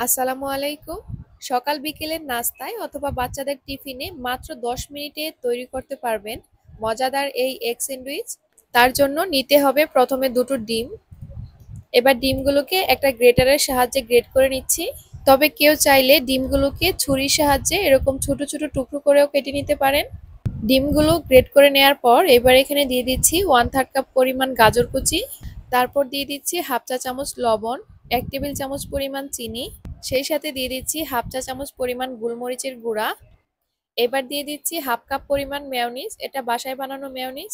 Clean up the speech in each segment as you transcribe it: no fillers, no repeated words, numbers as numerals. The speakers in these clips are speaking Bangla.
আসসালামু আলাইকুম। সকাল বিকেলের নাস্তায় অথবা বাচ্চাদের টিফিনে মাত্র 10 মিনিটে তৈরি করতে পারবেন মজাদার এই এগ স্যান্ডউইচ। তার জন্য নিতে হবে প্রথমে দুটো ডিম। এবার ডিমগুলোকে একটা গ্রেটারের সাহায্যে গ্রেট করে নিচ্ছি। তবে কেউ চাইলে ডিমগুলোকে ছুরির সাহায্যে এরকম ছোট ছোট টুকরো করেও কেটে নিতে পারেন। ডিমগুলো গ্রেট করে নেওয়ার পর এবার এখানে দিয়ে দিচ্ছি 1/3 কাপ পরিমাণ গাজর কুচি। তারপর দিয়ে দিচ্ছি হাফ চা চামচ লবণ, 1 টেবিল চামচ পরিমাণ চিনি, সেই সাথে দিয়ে দিচ্ছি হাফ চা চামচ পরিমাণ গোলমরিচের গুঁড়া। এবার দিয়ে দিচ্ছি হাফ কাপ পরিমাণ মেয়োনিজ, এটা বাসায় বানানো মেয়োনিজ।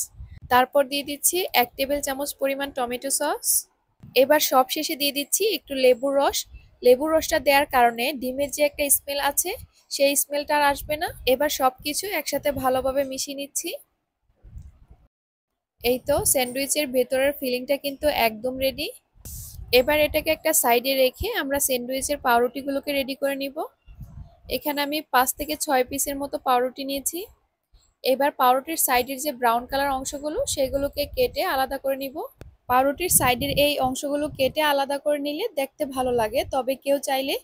তারপর দিয়ে দিচ্ছি 1 টেবিল চামচ পরিমাণ টমেটো সস। এবার সব শেষে দিয়ে দিচ্ছি একটু লেবুর রস। লেবুর রসটা দেওয়ার কারণে ডিমের যে একটা স্মেল আছে সেই স্মেলটা আর আসবে না। এবার সবকিছু একসাথে ভালোভাবে মিশিয়ে নিচ্ছি। এই তো স্যান্ডউইচের ভেতরের ফিলিংটা কিন্তু একদম রেডি। এবার এটাকে একটা সাইডে রেখে আমরা স্যান্ডউইচের পাউরুটিগুলোকে রেডি করে নিব। এখানে আমি 5 থেকে 6 পিসের মতো পাউরুটি নিয়েছি। এবার পাউরুটির সাইডের যে ব্রাউন কালার অংশগুলো সেগুলোকে কেটে আলাদা করে নিব। পাউরুটির সাইডের এই অংশগুলো কেটে আলাদা করে নিলে দেখতে ভালো লাগে, তবে কেউ চাইলে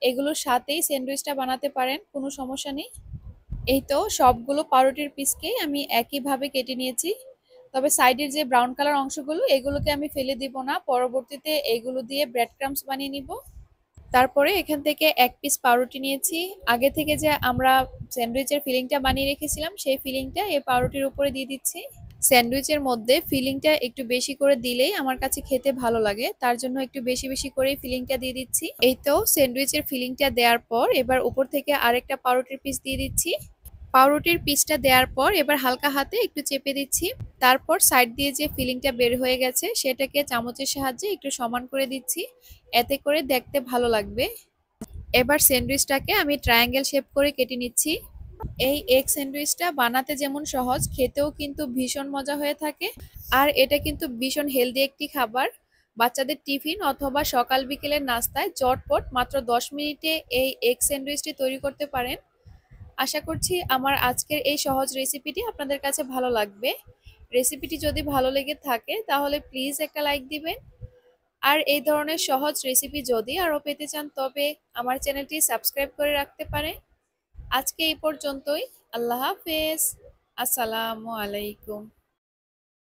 এগুলোর সাথেই স্যান্ডউইচটা বানাতে পারেন, কোনো সমস্যা নেই। এই তো সবগুলো পাউরুটির পিসকেই আমি একইভাবে কেটে নিয়েছি। তবে সাইডের যে ব্রাউন কালার অংশগুলো এগুলোকে আমি ফেলে দিব না, পরবর্তীতে এগুলো দিয়ে ব্রেড ক্রাম্বস বানিয়ে নিব। তারপরে এখান থেকে এক পিস পাউরুটি নিয়েছি। আগে থেকে যে আমরা স্যান্ডউইচের ফিলিংটা বানিয়ে রেখেছিলাম সেই ফিলিংটা এই পাউরুটির উপরে দিয়ে দিচ্ছি। স্যান্ডউইচের মধ্যে ফিলিংটা একটু বেশি করে দিলেই আমার কাছে খেতে ভালো লাগে, তার জন্য একটু বেশি বেশি করে ফিলিংটা দিয়ে দিচ্ছি। এই তো স্যান্ডউইচের ফিলিংটা দেওয়ার পর এবার উপর থেকে আরেকটা পাউরুটির পিস দিয়ে দিচ্ছি। পাউরুটির পিসটা দেওয়ার পর এবার হালকা হাতে একটু চেপে দিচ্ছি। তারপর সাইড দিয়ে যে ফিলিংটা বের হয়ে গেছে সেটাকে চামচের সাহায্যে একটু সমান করে দিচ্ছি, এতে করে দেখতে ভালো লাগবে। এবার স্যান্ডউইচটাকে আমি ট্রায়াঙ্গেল শেপ করে কেটে নিচ্ছি। এই এগ স্যান্ডউইচটা বানাতে যেমন সহজ, খেতেও কিন্তু ভীষণ মজা হয়ে থাকে। আর এটা কিন্তু ভীষণ হেলদি একটি খাবার। বাচ্চাদের টিফিন অথবা সকাল বিকেলের নাস্তায় চটপট মাত্র 10 মিনিটে এই এগ স্যান্ডউইচটি তৈরি করতে পারেন। আশা করছি আমার আজকের এই সহজ রেসিপিটি আপনাদের কাছে ভালো লাগবে। রেসিপিটি যদি ভালো লেগে থাকে তাহলে প্লিজ একটা লাইক দিবেন। আর এই ধরনের সহজ রেসিপি যদি আরও পেতে চান তবে আমার চ্যানেলটি সাবস্ক্রাইব করে রাখতে পারেন। আজকে এই পর্যন্তই। আল্লাহ হাফেজ। আসসালামু আলাইকুম।